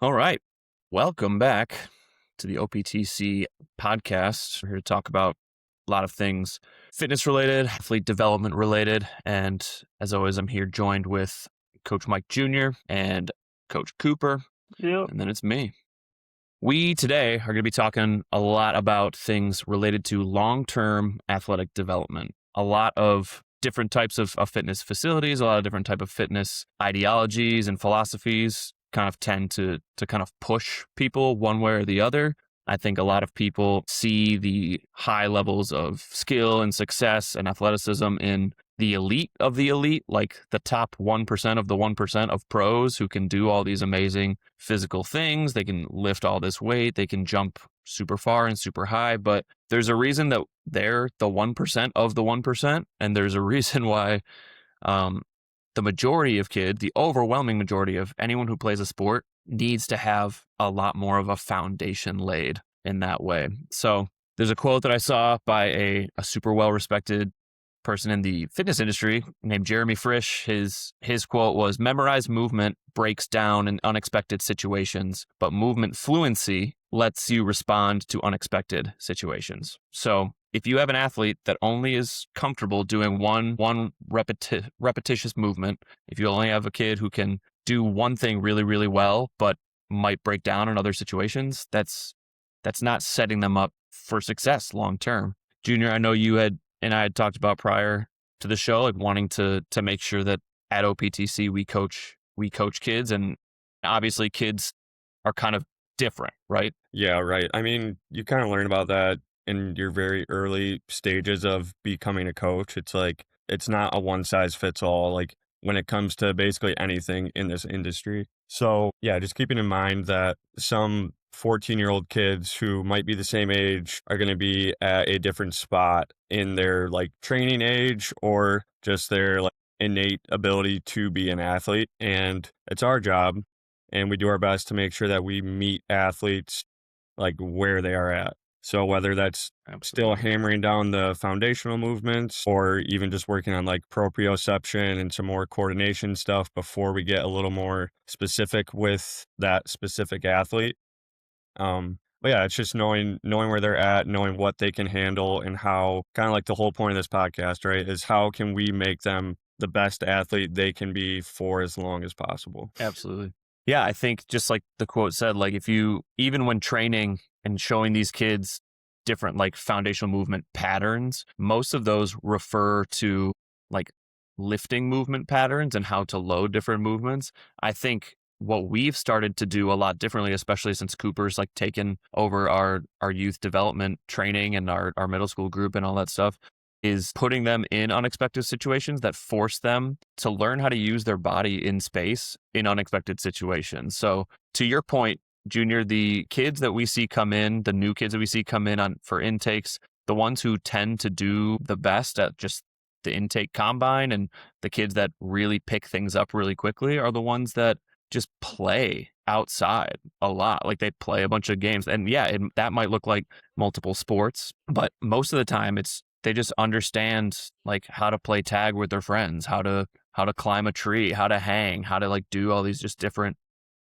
All right. Welcome back to the OPTC podcast. We're here to talk about a lot of things fitness related, athlete development related. And as always, I'm here joined with Coach Mike Jr. and Coach Cooper. Yep. And then it's me. We today are going to be talking a lot about things related to long-term athletic development. A lot of different types of fitness facilities, a lot of different type of fitness ideologies and philosophies kind of tend to kind of push people one way or the other. I think a lot of people see the high levels of skill and success and athleticism in the elite of the elite, like the top 1% of the 1% of pros who can do all these amazing physical things. They can lift all this weight. They can jump super far and super high. But there's a reason that they're the 1% of the 1%. And there's a reason why the majority of kids, the overwhelming majority of anyone who plays a sport needs to have a lot more of a foundation laid in that way. So there's a quote that I saw by a super well-respected person in the fitness industry named Jeremy Frisch. His quote was, "Memorized movement breaks down in unexpected situations, but movement fluency lets you respond to unexpected situations." So if you have an athlete that only is comfortable doing one repetitious movement, if you only have a kid who can do one thing really, really well, but might break down in other situations, that's not setting them up for success long term. Junior, I know you and I had talked about prior to the show, like wanting to make sure that at OPTC we coach kids, and obviously kids are kind of different, right? Yeah, right. I mean, you kind of learn about that in your very early stages of becoming a coach. It's like, it's not a one size fits all, like when it comes to basically anything in this industry. So, yeah, just keeping in mind that some 14-year-old kids who might be the same age are going to be at a different spot in their like training age or just their like innate ability to be an athlete. And it's our job, and we do our best to make sure that we meet athletes like where they are at. So whether that's still hammering down the foundational movements or even just working on like proprioception and some more coordination stuff before we get a little more specific with that specific athlete. But yeah, it's just knowing where they're at, knowing what they can handle, and how, kind of like the whole point of this podcast, right, is how can we make them the best athlete they can be for as long as possible. Absolutely. Yeah, I think just like the quote said, like if you, even when training and showing these kids different like foundational movement patterns, most of those refer to like lifting movement patterns and how to load different movements. I think what we've started to do a lot differently, especially since Cooper's like taken over our youth development training and our middle school group and all that stuff, is putting them in unexpected situations that force them to learn how to use their body in space in unexpected situations. So to your point, Junior, the kids that we see come in, the new kids that we see come in on for intakes, the ones who tend to do the best at just the intake combine and the kids that really pick things up really quickly are the ones that just play outside a lot. Like they play a bunch of games, and yeah, that might look like multiple sports, but most of the time they just understand like how to play tag with their friends, how to climb a tree, how to hang, how to like do all these just different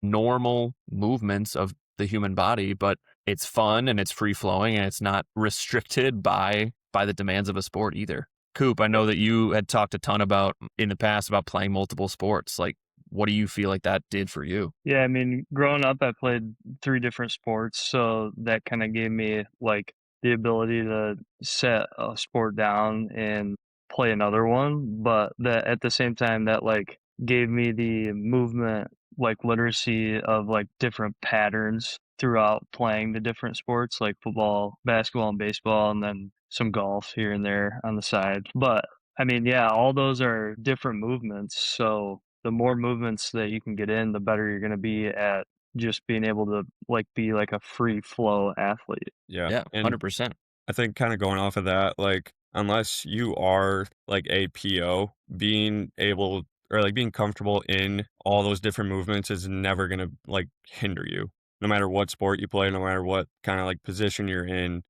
normal movements of the human body, but it's fun and it's free flowing and it's not restricted by the demands of a sport either. Coop, I know that you had talked a ton about in the past about playing multiple sports. Like, what do you feel like that did for you? Yeah, I mean, growing up, I played 3 different sports, so that kind of gave me like the ability to set a sport down and play another one, but that at the same time that like gave me the movement like literacy of like different patterns throughout playing the different sports like football, basketball, and baseball, and then some golf here and there on the side. But I mean, yeah, all those are different movements, so the more movements that you can get in, the better you're going to be at just being able to like be like a free flow athlete. Yeah. Yeah, And 100%. I think kind of going off of that, like, unless you are like a PO, being able or like being comfortable in all those different movements is never going to like hinder you. No matter what sport you play, no matter what kind of like position you're in,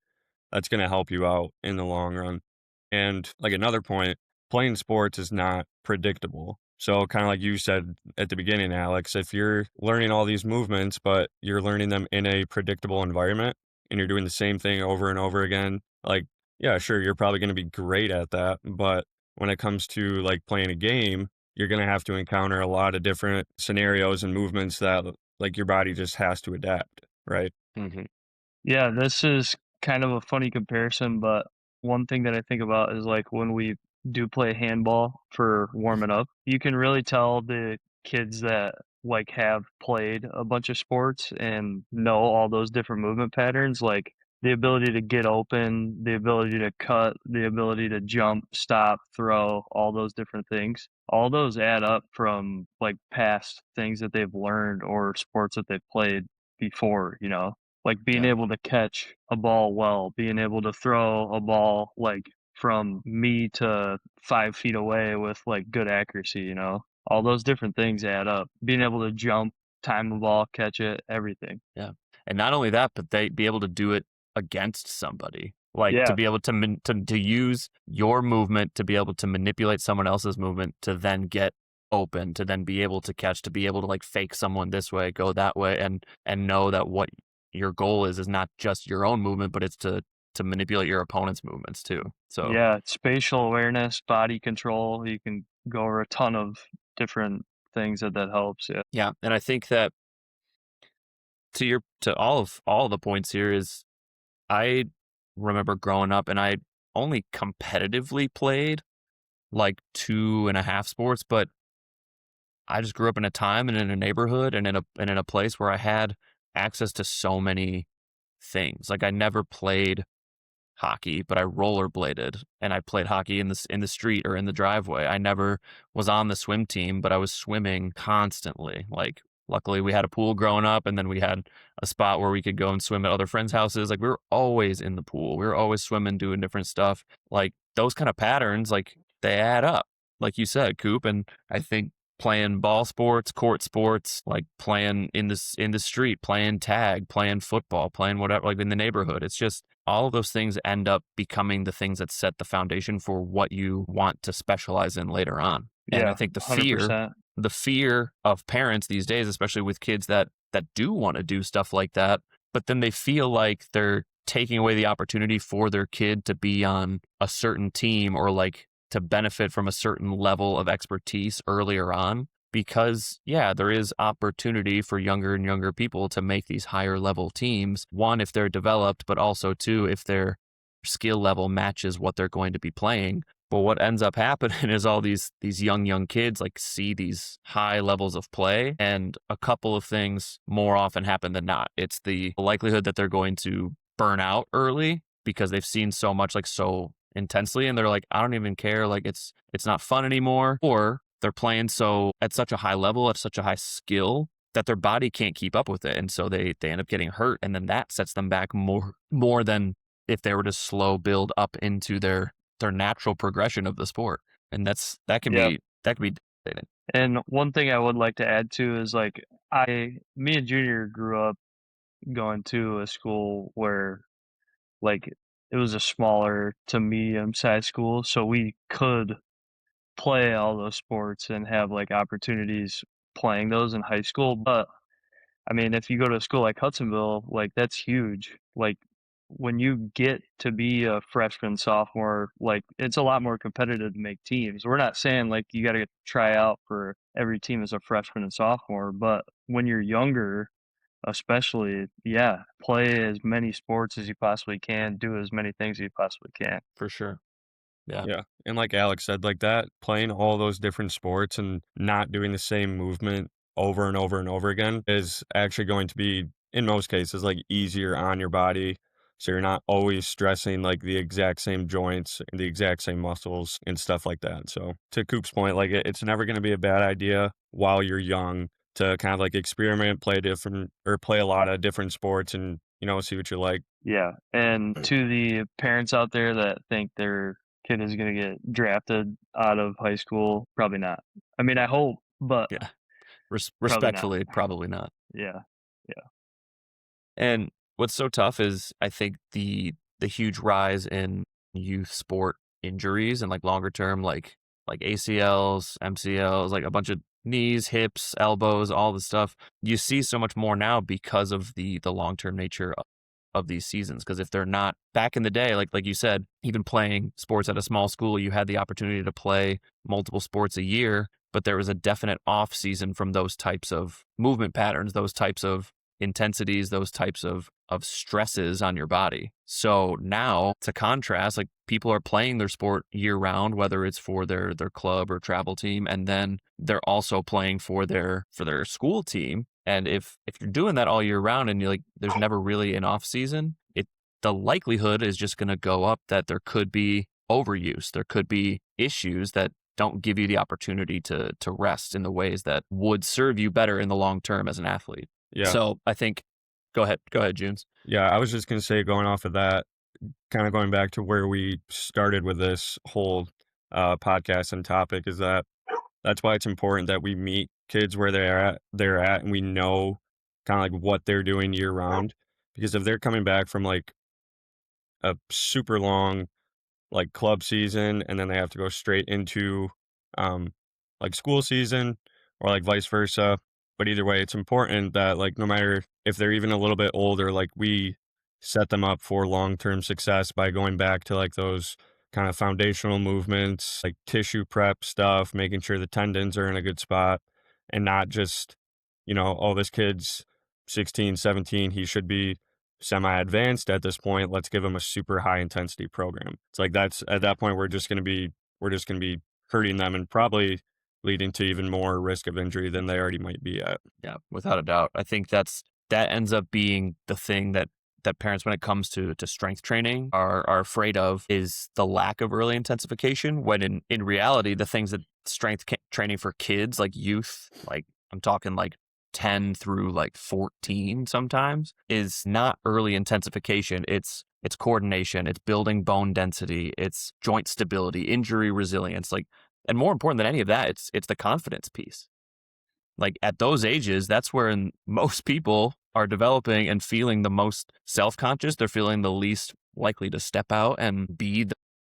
that's going to help you out in the long run. And like another point, playing sports is not predictable. So kind of like you said at the beginning, Alex, if you're learning all these movements, but you're learning them in a predictable environment and you're doing the same thing over and over again, like, yeah, sure, you're probably going to be great at that. But when it comes to like playing a game, you're going to have to encounter a lot of different scenarios and movements that like your body just has to adapt, right? Hmm. Yeah, this is kind of a funny comparison, but one thing that I think about is like when we do play handball for warming up, you can really tell the kids that like have played a bunch of sports and know all those different movement patterns, like the ability to get open, the ability to cut, the ability to jump, stop, throw, all those different things. All those add up from like past things that they've learned or sports that they've played before, you know? Like, being Yeah. able to catch a ball well, being able to throw a ball, like, from me to 5 feet away with, like, good accuracy, you know? All those different things add up. Being able to jump, time the ball, catch it, everything. Yeah. And not only that, but they be able to do it against somebody. Like to Yeah, be able to to use your movement to be able to manipulate someone else's movement to then get open, to then be able to catch, to be able to like fake someone this way, go that way, and know that what your goal is not just your own movement, but it's to manipulate your opponent's movements too. So yeah, spatial awareness, body control, you can go over a ton of different things that helps, yeah. yeah, and I think that to all the points here is I remember growing up and I only competitively played like two and a half sports, but I just grew up in a time and in a neighborhood and in a place where I had access to so many things. Like I never played hockey, but I rollerbladed and I played hockey in the street or in the driveway. I never was on the swim team, but I was swimming constantly. Like luckily we had a pool growing up and then we had a spot where we could go and swim at other friends' houses. Like we were always in the pool. We were always swimming, doing different stuff. Like those kind of patterns, like they add up. Like you said, Coop, and I think playing ball sports, court sports, like playing in the street, playing tag, playing football, playing whatever, like in the neighborhood. It's just all of those things end up becoming the things that set the foundation for what you want to specialize in later on. And I Yeah, think100%. the fear of parents these days, especially with kids that do want to do stuff like that, but then they feel like they're taking away the opportunity for their kid to be on a certain team or like to benefit from a certain level of expertise earlier on because yeah, there is opportunity for younger and younger people to make these higher level teams. One, if they're developed, but also two, if their skill level matches what they're going to be playing. But what ends up happening is all these young kids like see these high levels of play, and a couple of things more often happen than not. It's the likelihood that they're going to burn out early because they've seen so much like so intensely and they're like, I don't even care, like it's not fun anymore. Or they're playing so at such a high level, at such a high skill that their body can't keep up with it. And so they end up getting hurt. And then that sets them back more than if they were to slow build up into their natural progression of the sport. And that can Yeah. be devastating. And one thing I would like to add too is like me and Junior grew up going to a school where like it was a smaller to medium sized school, so we could play all those sports and have like opportunities playing those in high school. But I mean, if you go to a school like Hudsonville, like that's huge. Like when you get to be a freshman, sophomore, like it's a lot more competitive to make teams. We're not saying like you got to try out for every team as a freshman and sophomore, but when you're younger, especially, yeah, play as many sports as you possibly can, do as many things as you possibly can. For sure. Yeah. Yeah, and like Alex said, like that, playing all those different sports and not doing the same movement over and over and over again is actually going to be, in most cases, like easier on your body. So you're not always stressing like the exact same joints and the exact same muscles and stuff like that. So to Coop's point, like it's never going to be a bad idea while you're young to kind of like experiment, play different or play a lot of different sports and, see what you like. Yeah, and to the parents out there that think their kid is gonna get drafted out of high school, probably not. I mean, I hope, but Yeah. probably not. Respectfully, probably not. Yeah, yeah, And what's so tough is I think the huge rise in youth sport injuries and like longer term like like ACLs, MCLs, like a bunch of knees, hips, elbows, all the stuff. You see so much more now because of the long-term nature of these seasons. Because if they're not back in the day, like you said, even playing sports at a small school, you had the opportunity to play multiple sports a year, but there was a definite off season from those types of movement patterns, those types of intensities, those types of stresses on your body. So now, to contrast, like people are playing their sport year round, whether it's for their club or travel team, and then they're also playing for their school team. And if you're doing that all year round and you're like there's never really an off season, the likelihood is just going to go up that there could be overuse, there could be issues that don't give you the opportunity to rest in the ways that would serve you better in the long term as an athlete. Yeah. So I think, go ahead, Junes. Yeah, I was just gonna say, going off of that, kind of going back to where we started with this whole podcast and topic, is that that's why it's important that we meet kids where they're at, and we know kind of like what they're doing year round. Because if they're coming back from like a super long like club season and then they have to go straight into um like school season, or like vice versa, but either way it's important that like no matter if they're even a little bit older, like we set them up for long-term success by going back to like those kind of foundational movements, like tissue prep stuff, making sure the tendons are in a good spot, and not just, oh, this kid's 16, 17, he should be semi-advanced at this point, let's give them a super high intensity program. It's like that's at that point we're just going to be hurting them and probably leading to even more risk of injury than they already might be at. Yeah, without a doubt. I think that ends up being the thing that parents, when it comes to strength training, are afraid of, is the lack of early intensification, when in reality the things that training for kids, like youth, like I'm talking like 10 through like 14 sometimes, is not early intensification. It's coordination, it's building bone density, it's joint stability, injury resilience, like, and more important than any of that, it's the confidence piece. Like at those ages, that's where most people are developing and feeling the most self-conscious. They're feeling the least likely to step out and be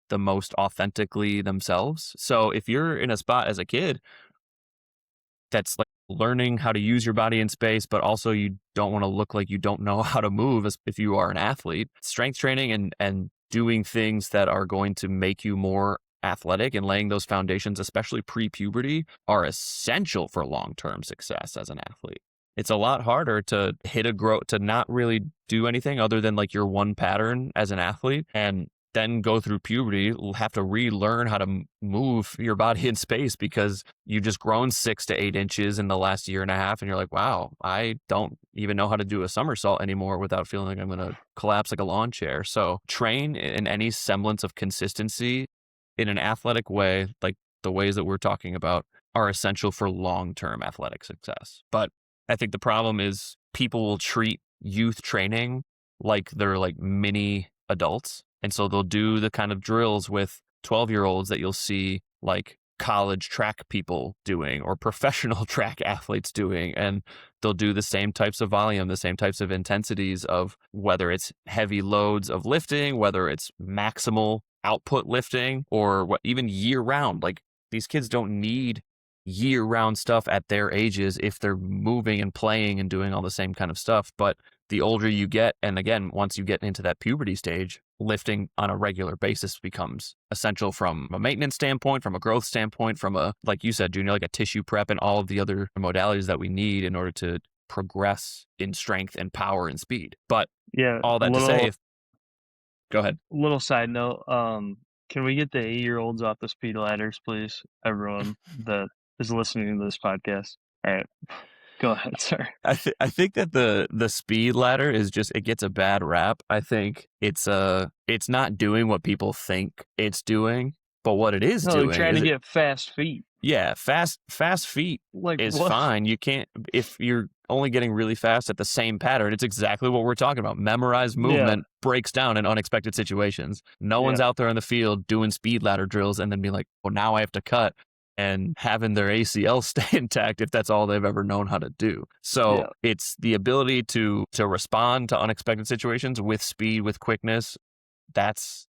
the most authentically themselves. So if you're in a spot as a kid that's like learning how to use your body in space, but also you don't want to look like you don't know how to move as if you are an athlete, strength training and doing things that are going to make you more athletic and laying those foundations, especially pre-puberty, are essential for long-term success as an athlete. It's a lot harder to to not really do anything other than like your one pattern as an athlete, and then go through puberty, have to relearn how to move your body in space because you just grown 6 to 8 inches in the last year and a half. And you're like, wow, I don't even know how to do a somersault anymore without feeling like I'm going to collapse like a lawn chair. So train in any semblance of consistency in an athletic way, like the ways that we're talking about, are essential for long-term athletic success. But I think the problem is people will treat youth training like they're like mini adults. And so they'll do the kind of drills with 12-year-olds that you'll see like college track people doing or professional track athletes doing. And they'll do the same types of volume, the same types of intensities of whether it's heavy loads of lifting, whether it's maximal output lifting, or what even year round. Like these kids don't need year round stuff at their ages if they're moving and playing and doing all the same kind of stuff. But the older you get, and again, once you get into that puberty stage, lifting on a regular basis becomes essential from a maintenance standpoint, from a growth standpoint, from a, like you said, Junior, like a tissue prep and all of the other modalities that we need in order to progress in strength and power and speed. But Yeah, all that to say, go ahead. little side note, can we get the 8-year-olds off the speed ladders, please? Everyone that is listening to this podcast. All right. Go ahead, sir. I think that the speed ladder is just, it gets a bad rap. I think it's not doing what people think it's doing, but what it is No, doing you're trying is to get fast feet. yeah, fast feet Like is what? fine. You can't, if you're only getting really fast at the same pattern, it's exactly what we're talking about. Memorized movement breaks down in unexpected situations. No one's out there in the field doing speed ladder drills and then being like, well, now I have to cut, and having their ACL stay intact if that's all they've ever known how to do. So it's the ability to respond to unexpected situations with speed, with quickness. That's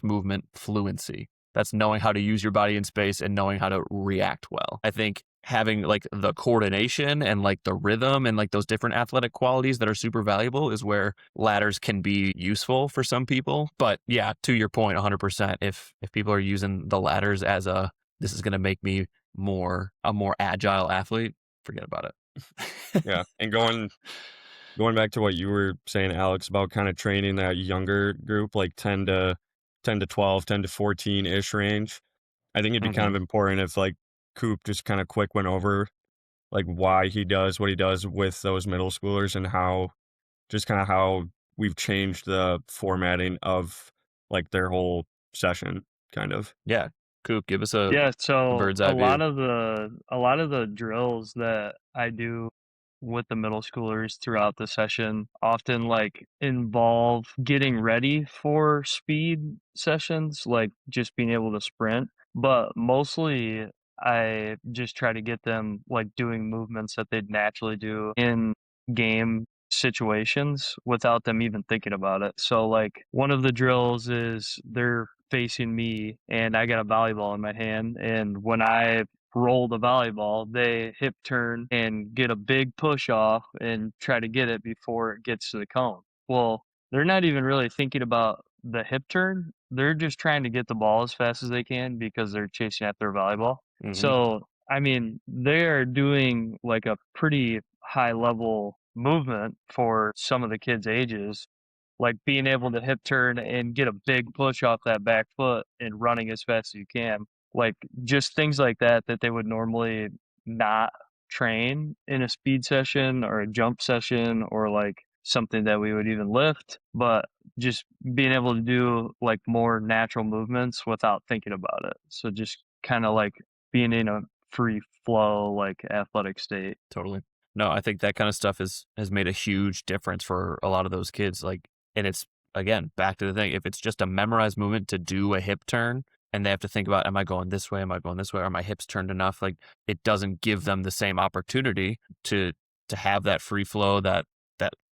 movement fluency. That's knowing how to use your body in space and knowing how to react well. I think having like the coordination and like the rhythm and like those different athletic qualities that are super valuable is where ladders can be useful for some people. But yeah, to your point, 100%, if people are using the ladders as a, this is going to make me a more agile athlete, forget about it. Yeah, and going back to what you were saying, Alex, about kind of training that younger group, like 10 to 12, 10 to 14-ish range. I think it'd be kind Hmm. of important if like Coop just kind of quick went over like why he does what he does with those middle schoolers and how just kind of how we've changed the formatting of like their whole session, kind of. Yeah. Coop, give us Yeah, a so bird's eye view. a lot of the drills that I do with the middle schoolers throughout the session often like involve getting ready for speed sessions, like just being able to sprint, but mostly I just try to get them like doing movements that they'd naturally do in game situations without them even thinking about it. So like one of the drills is they're facing me and I got a volleyball in my hand, and when I roll the volleyball, they hip turn and get a big push off and try to get it before it gets to the cone. Well, they're not even really thinking about the hip turn. They're just trying to get the ball as fast as they can because they're chasing after a volleyball. Hmm. So, I mean, they are doing like a pretty high level movement for some of the kids' ages, like being able to hip turn and get a big push off that back foot and running as fast as you can. Like just things like that that they would normally not train in a speed session or a jump session or like something that we would even lift, but just being able to do like more natural movements without thinking about it. So just kind of like being in a free flow, like athletic state. Totally. No, I think that kind of stuff has made a huge difference for a lot of those kids. Like, and it's again back to the thing. If it's just a memorized movement to do a hip turn, and they have to think about, am I going this way? Am I going this way? Are my hips turned enough? Like, it doesn't give them the same opportunity to have that free flow, that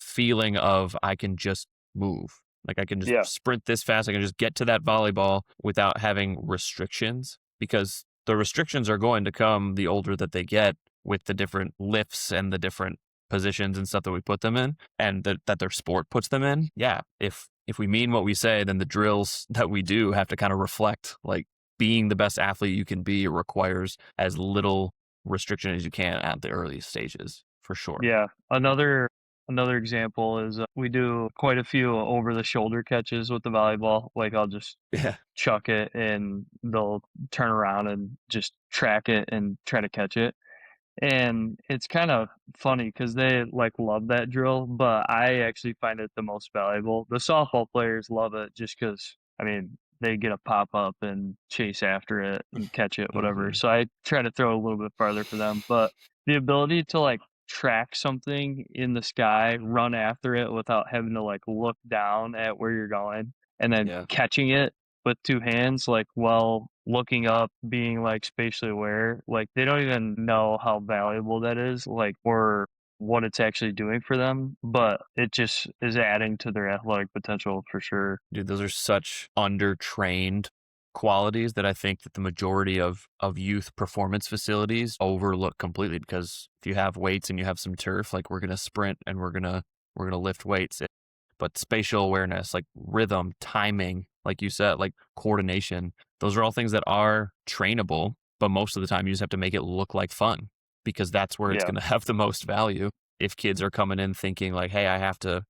feeling of I can just move. Like I can just Yeah. sprint this fast. I can just get to that volleyball without having restrictions, because the restrictions are going to come the older that they get with the different lifts and the different positions and stuff that we put them in and that their sport puts them in. Yeah. If we mean what we say, then the drills that we do have to kind of reflect like being the best athlete you can be requires as little restriction as you can at the early stages, for sure. Yeah. Another example is we do quite a few over the shoulder catches with the volleyball. Like I'll just Yeah. chuck it and they'll turn around and just track it and try to catch it. And it's kind of funny because they like love that drill, but I actually find it the most valuable. The softball players love it just because, I mean, they get a pop up and chase after it and catch it, whatever. Hmm. So I try to throw it a little bit farther for them. But the ability to like track something in the sky, run after it without having to like look down at where you're going and then Yeah. catching it with two hands, like while looking up, being like spatially aware, like they don't even know how valuable that is, like or what it's actually doing for them, but it just is adding to their athletic potential for sure. Dude, those are such undertrained qualities that I think that the majority of youth performance facilities overlook completely, because if you have weights and you have some turf, like we're gonna sprint and we're gonna lift weights. But spatial awareness, like rhythm, timing, like you said, like coordination, those are all things that are trainable, but most of the time you just have to make it look like fun, because that's where it's Yeah, gonna have the most value. If kids are coming in thinking like, hey, I have to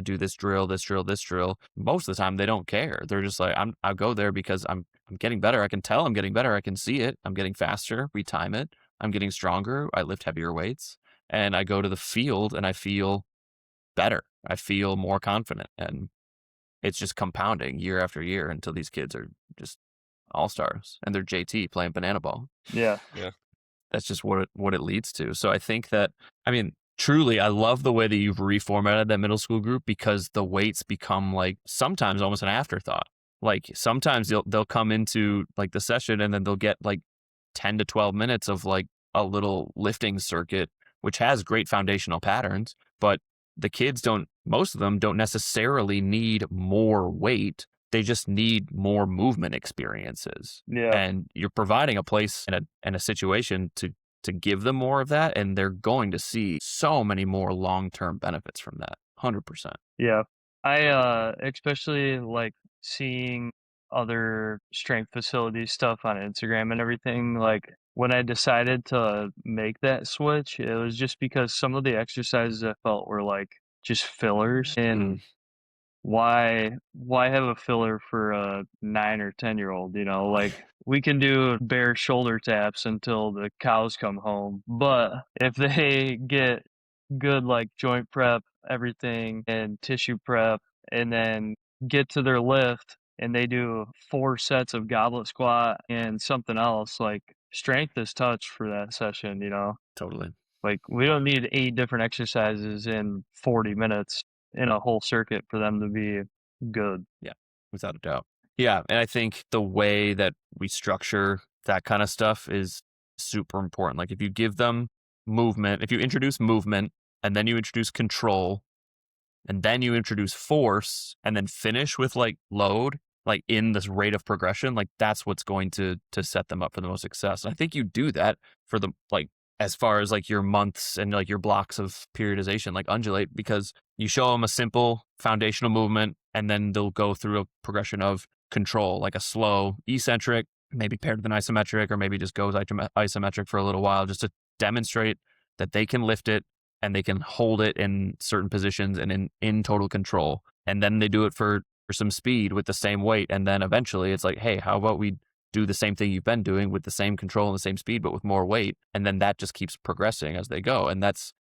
do this drill, this drill, this drill. Most of the time they don't care. They're just like, I'll go there because I'm getting better. I can tell I'm getting better. I can see it. I'm getting faster. We time it. I'm getting stronger. I lift heavier weights. And I go to the field and I feel better. I feel more confident. And it's just compounding year after year until these kids are just all stars and they're JT playing banana ball. yeah, Yeah. That's just what it leads to. So I think that, I mean, truly, I love the way that you've reformatted that middle school group, because the weights become like sometimes almost an afterthought. Like sometimes they'll come into like the session and then they'll get like 10 to 12 minutes of like a little lifting circuit, which has great foundational patterns, but the kids don't, most of them don't necessarily need more weight. they just need more movement experiences. Yeah. And you're providing a place and a situation to give them more of that, and they're going to see so many more long-term benefits from that. 100%. Yeah. I, especially like seeing other strength facility stuff on Instagram and everything, like when I decided to make that switch, it was just because some of the exercises I felt were like just fillers. Mm, And why have a filler for a 9 or 10-year-old, you know? Like, we can do bare shoulder taps until the cows come home, but if they get good, like, joint prep, everything, and tissue prep, and then get to their lift, and they do 4 sets of goblet squat and something else, like, strength is touch for that session, you know? totally. Like, we don't need 8 different exercises in 40 minutes in a whole circuit for them to be good. Yeah, without a doubt. Yeah, and I think the way that we structure that kind of stuff is super important. Like if you give them movement, if you introduce movement and then you introduce control and then you introduce force and then finish with like load, like in this rate of progression, like that's what's going to set them up for the most success. And I think you do that for the like as far as like your months and like your blocks of periodization, like undulate, because you show them a simple foundational movement and then they'll go through a progression of control, like a slow eccentric, maybe paired with an isometric, or maybe just goes isometric for a little while just to demonstrate that they can lift it and they can hold it in certain positions and in total control. And then they do it for some speed with the same weight. And then eventually it's like, hey, how about we do the same thing you've been doing with the same control and the same speed, but with more weight. And then that just keeps progressing as they go. And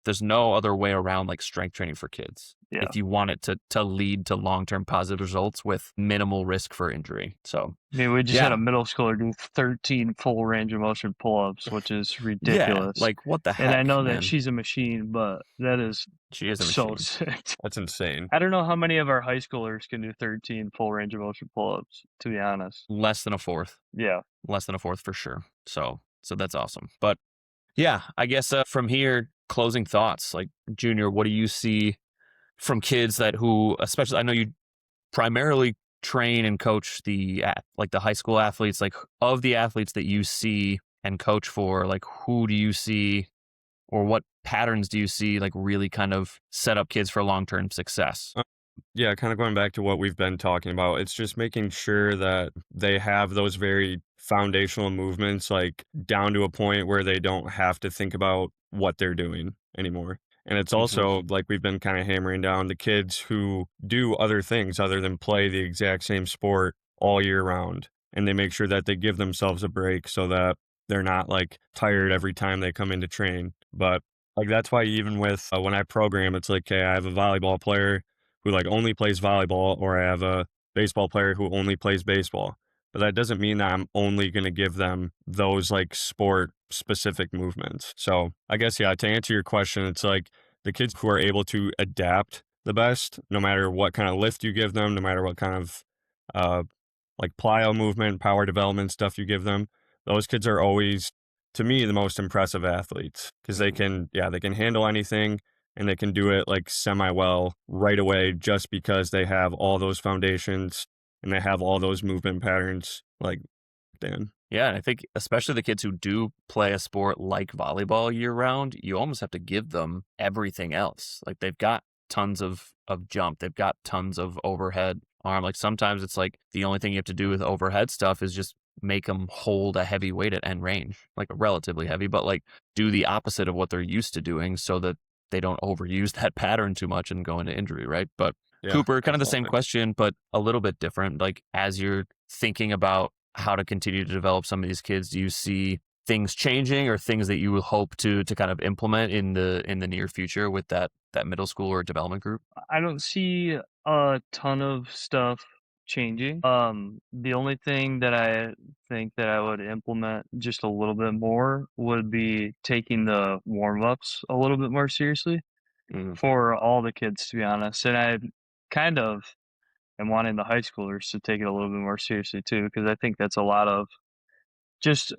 there's no other way around like strength training for kids Yeah. if you want it to lead to long-term positive results with minimal risk for injury. So I mean, we just had a yeah. middle schooler do 13 full range of motion pull-ups, which is Yeah. ridiculous. Like what the And I heck, know that man? she's a machine, but that is She is a so machine. sick. That's insane. I don't know how many of our high schoolers can do 13 full range of motion pull-ups, to be honest. Less than a fourth. Yeah. Less than a fourth for sure. So that's awesome. But yeah, I guess from here, closing thoughts. Like Junior, what do you see from kids that who, especially, I know you primarily train and coach like the high school athletes. Like of the athletes that you see and coach for, like who do you see or what patterns do you see like really kind of set up kids for long term success? Yeah, kind of going back to what we've been talking about, it's just making sure that they have those very foundational movements, like down to a point where they don't have to think about what they're doing anymore. And it's Hmm. also like we've been kind of hammering down the kids who do other things other than play the exact same sport all year round. And they make sure that they give themselves a break so that they're not like tired every time they come in to train. But like that's why even with when I program, it's like, okay, I have a volleyball player who like only plays volleyball, or I have a baseball player who only plays baseball. But that doesn't mean that I'm only going to give them those like sport specific movements. So I guess, yeah, to answer your question, it's like the kids who are able to adapt the best, no matter what kind of lift you give them, no matter what kind of uh, like plyo movement, power development stuff you give them, those kids are always, to me, the most impressive athletes because they Hmm. can, yeah, they can handle anything and they can do it like semi well right away just because they have all those foundations and they have all those movement patterns like Dan. Yeah, and I think especially the kids who do play a sport like volleyball year round, you almost have to give them everything else. Like they've got tons of jump, they've got tons of overhead arm. Like sometimes it's like the only thing you have to do with overhead stuff is just make them hold a heavy weight at end range, like relatively heavy, but like do the opposite of what they're used to doing so that they don't overuse that pattern too much and go into injury, right? But Yeah, Cooper, kind of the same definitely. question, but a little bit different. Like as you're thinking about how to continue to develop some of these kids, do you see things changing or things that you will hope to kind of implement in the near future with that middle school or development group? I don't see a ton of stuff changing. The only thing that I think that I would implement just a little bit more would be taking the warm-ups a little bit more seriously Mm, for all the kids, to be honest. And I kind of am wanting the high schoolers to take it a little bit more seriously too, because I think that's a lot of just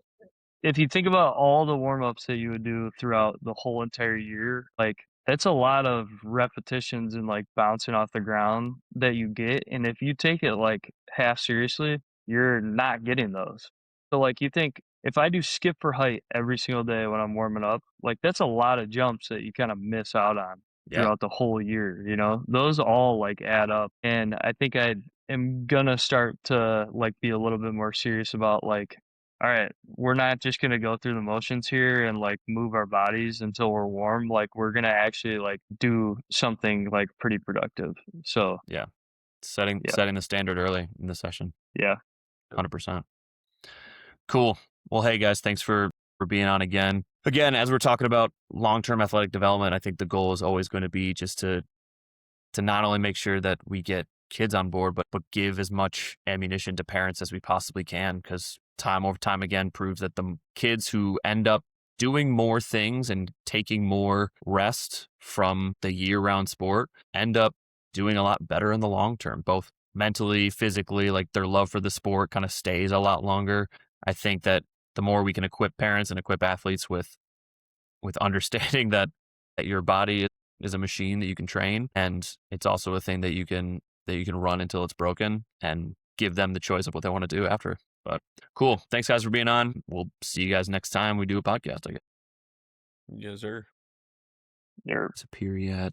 if you think about all the warm-ups that you would do throughout the whole entire year, like That's a lot of repetitions and, like, bouncing off the ground that you get, and if you take it, like, half seriously, you're not getting those. So, like, you think, if I do skip for height every single day when I'm warming up, like, that's a lot of jumps that you kinda miss out on Yeah. throughout the whole year, you know? Those all, like, add up, and I think I am gonna start to, like, be a little bit more serious about, like, alright, we're not just gonna go through the motions here and, like, move our bodies until we're warm, like, we're gonna actually, like, do something, like, pretty productive. So, Yeah. Setting yeah, setting the standard early in the session. yeah, 100%. Cool. Well, hey guys, thanks for being on again. Again, as we're talking about long-term athletic development, I think the goal is always going to be just to not only make sure that we get kids on board, but give as much ammunition to parents as we possibly can, because time over time again proves that the kids who end up doing more things and taking more rest from the year-round sport end up doing a lot better in the long term, both mentally, physically, like their love for the sport kind of stays a lot longer. I think that the more we can equip parents and equip athletes with understanding that your body is a machine that you can train, and it's also a thing that you can run until it's broken, and give them the choice of what they want to do after. But cool. Thanks guys for being on. We'll see you guys next time we do a podcast, I guess. Yes, sir. they're Superior.